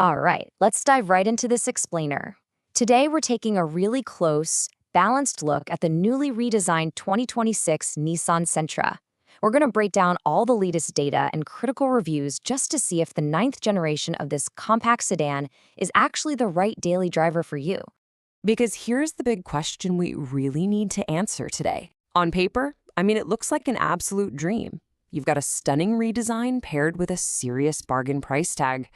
All right, let's dive right into this explainer. Today, we're taking a really close, balanced look at the newly redesigned 2026 Nissan Sentra. We're going to break down all the latest data and critical reviews just to see if the ninth generation of this compact sedan is actually the right daily driver for you. Because here's the big question we really need to answer today. On paper, it looks like an absolute dream. You've got a stunning redesign paired with a serious bargain price tag.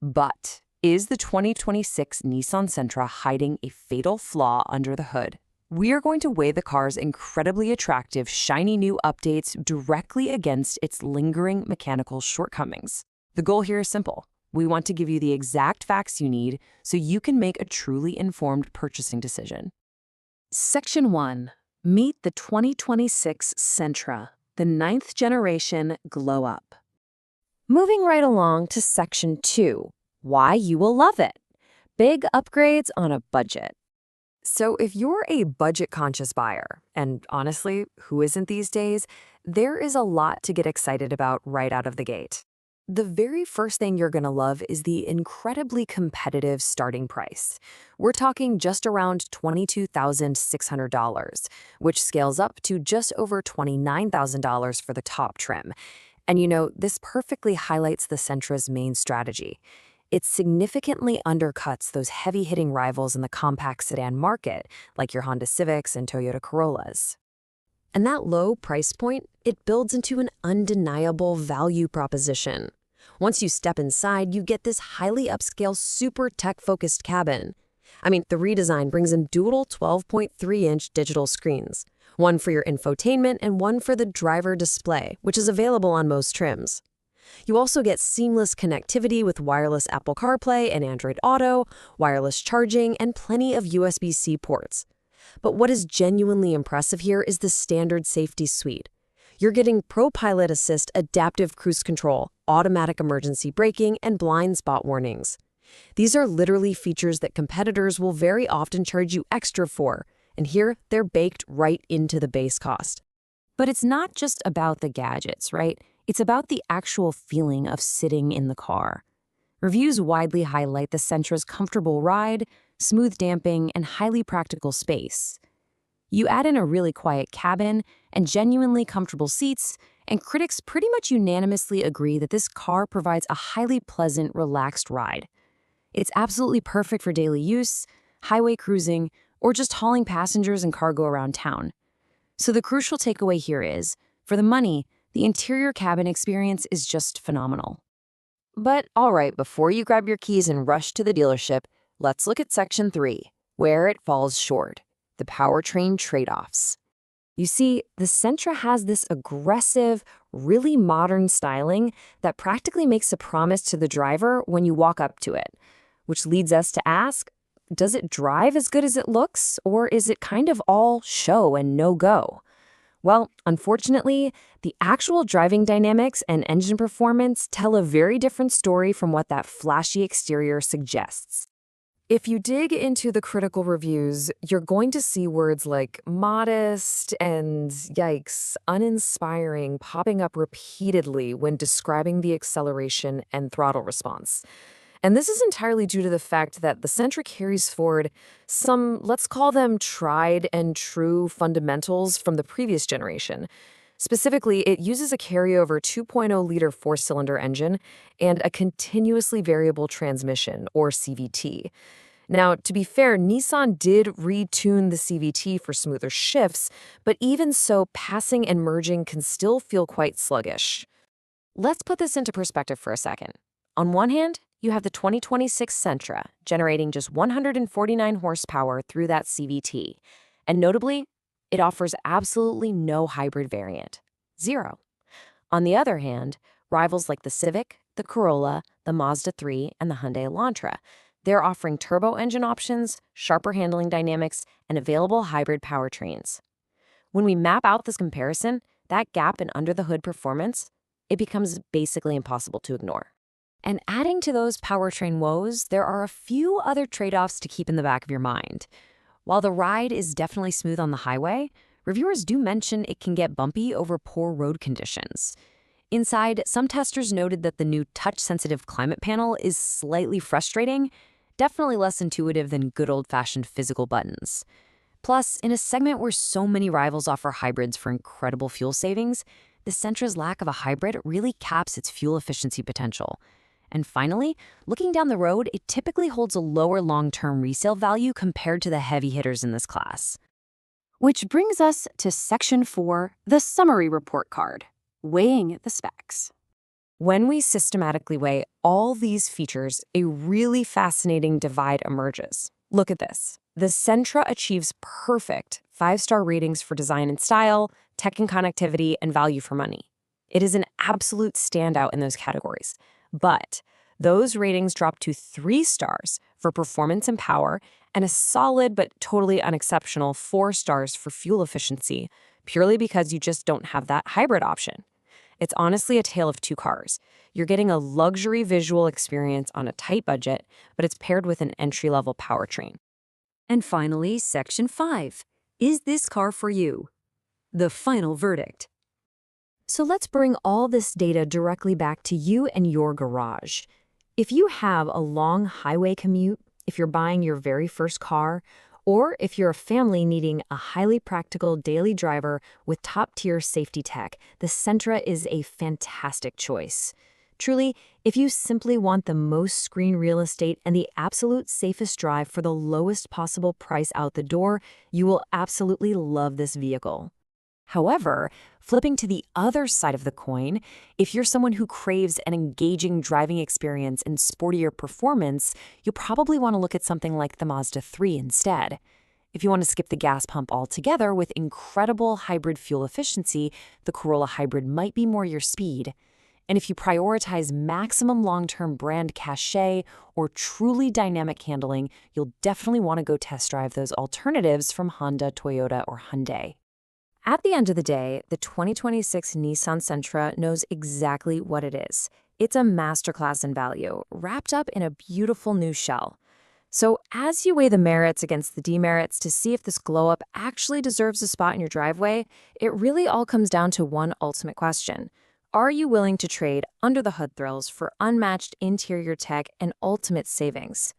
But is the 2026 Nissan Sentra hiding a fatal flaw under the hood? We are going to weigh the car's incredibly attractive, shiny new updates directly against its lingering mechanical shortcomings. The goal here is simple. We want to give you the exact facts you need so you can make a truly informed purchasing decision. Section 1. Meet the 2026 Sentra, the ninth generation glow up. Moving right along to Section 2, why you will love it. Big upgrades on a budget. So if you're a budget-conscious buyer, and honestly, who isn't these days, there is a lot to get excited about right out of the gate. The very first thing you're going to love is the incredibly competitive starting price. We're talking just around $22,600, which scales up to just over $29,000 for the top trim. And this perfectly highlights the Sentra's main strategy. It significantly undercuts those heavy-hitting rivals in the compact sedan market, like your Honda Civics and Toyota Corollas. And that low price point, it builds into an undeniable value proposition. Once you step inside, you get this highly upscale, super tech-focused cabin. The redesign brings in dual 12.3-inch digital screens, one for your infotainment and one for the driver display, which is available on most trims. You also get seamless connectivity with wireless Apple CarPlay and Android Auto, wireless charging, and plenty of USB-C ports. But what is genuinely impressive here is the standard safety suite. You're getting ProPilot Assist adaptive cruise control, automatic emergency braking, and blind spot warnings. These are literally features that competitors will very often charge you extra for, and here they're baked right into the base cost. But it's not just about the gadgets, right? It's about the actual feeling of sitting in the car. Reviews widely highlight the Sentra's comfortable ride, smooth damping, and highly practical space. You add in a really quiet cabin and genuinely comfortable seats, and critics pretty much unanimously agree that this car provides a highly pleasant, relaxed ride. It's absolutely perfect for daily use, highway cruising, or just hauling passengers and cargo around town. So the crucial takeaway here is, for the money, the interior cabin experience is just phenomenal. But all right, before you grab your keys and rush to the dealership, let's look at Section 3, where it falls short. The powertrain trade-offs. You see, the Sentra has this aggressive, really modern styling that practically makes a promise to the driver when you walk up to it, which leads us to ask, does it drive as good as it looks, or is it kind of all show and no-go? Well, unfortunately, the actual driving dynamics and engine performance tell a very different story from what that flashy exterior suggests. If you dig into the critical reviews, you're going to see words like modest and, yikes, uninspiring popping up repeatedly when describing the acceleration and throttle response. And this is entirely due to the fact that the Sentra carries forward some, let's call them tried and true fundamentals from the previous generation. Specifically, it uses a carryover 2.0-liter four-cylinder engine and a continuously variable transmission, or CVT. Now, to be fair, Nissan did retune the CVT for smoother shifts, but even so, passing and merging can still feel quite sluggish. Let's put this into perspective for a second. On one hand, you have the 2026 Sentra, generating just 149 horsepower through that CVT. And notably, it offers absolutely no hybrid variant. 0. On the other hand, rivals like the Civic, the Corolla, the Mazda 3, and the Hyundai Elantra, they're offering turbo engine options, sharper handling dynamics, and available hybrid powertrains. When we map out this comparison, that gap in under-the-hood performance, it becomes basically impossible to ignore. And adding to those powertrain woes, there are a few other trade-offs to keep in the back of your mind. While the ride is definitely smooth on the highway, reviewers do mention it can get bumpy over poor road conditions. Inside, some testers noted that the new touch-sensitive climate panel is slightly frustrating, definitely less intuitive than good old-fashioned physical buttons. Plus, in a segment where so many rivals offer hybrids for incredible fuel savings, the Sentra's lack of a hybrid really caps its fuel efficiency potential. And finally, looking down the road, it typically holds a lower long-term resale value compared to the heavy hitters in this class. Which brings us to Section 4, the summary report card, weighing the specs. When we systematically weigh all these features, a really fascinating divide emerges. Look at this. The Sentra achieves perfect 5-star ratings for design and style, tech and connectivity, and value for money. It is an absolute standout in those categories. But those ratings drop to 3 stars for performance and power, and a solid but totally unexceptional 4 stars for fuel efficiency, purely because you just don't have that hybrid option. It's honestly a tale of two cars. You're getting a luxury visual experience on a tight budget, but it's paired with an entry-level powertrain. And finally, Section 5. Is this car for you? The final verdict. So let's bring all this data directly back to you and your garage. If you have a long highway commute, if you're buying your very first car, or if you're a family needing a highly practical daily driver with top-tier safety tech, the Sentra is a fantastic choice. Truly, if you simply want the most screen real estate and the absolute safest drive for the lowest possible price out the door, you will absolutely love this vehicle. However, flipping to the other side of the coin, if you're someone who craves an engaging driving experience and sportier performance, you'll probably want to look at something like the Mazda 3 instead. If you want to skip the gas pump altogether with incredible hybrid fuel efficiency, the Corolla Hybrid might be more your speed. And if you prioritize maximum long-term brand cachet or truly dynamic handling, you'll definitely want to go test drive those alternatives from Honda, Toyota, or Hyundai. At the end of the day, the 2026 Nissan Sentra knows exactly what it is. It's a masterclass in value, wrapped up in a beautiful new shell. So as you weigh the merits against the demerits to see if this glow-up actually deserves a spot in your driveway, it really all comes down to one ultimate question. Are you willing to trade under-the-hood thrills for unmatched interior tech and ultimate savings?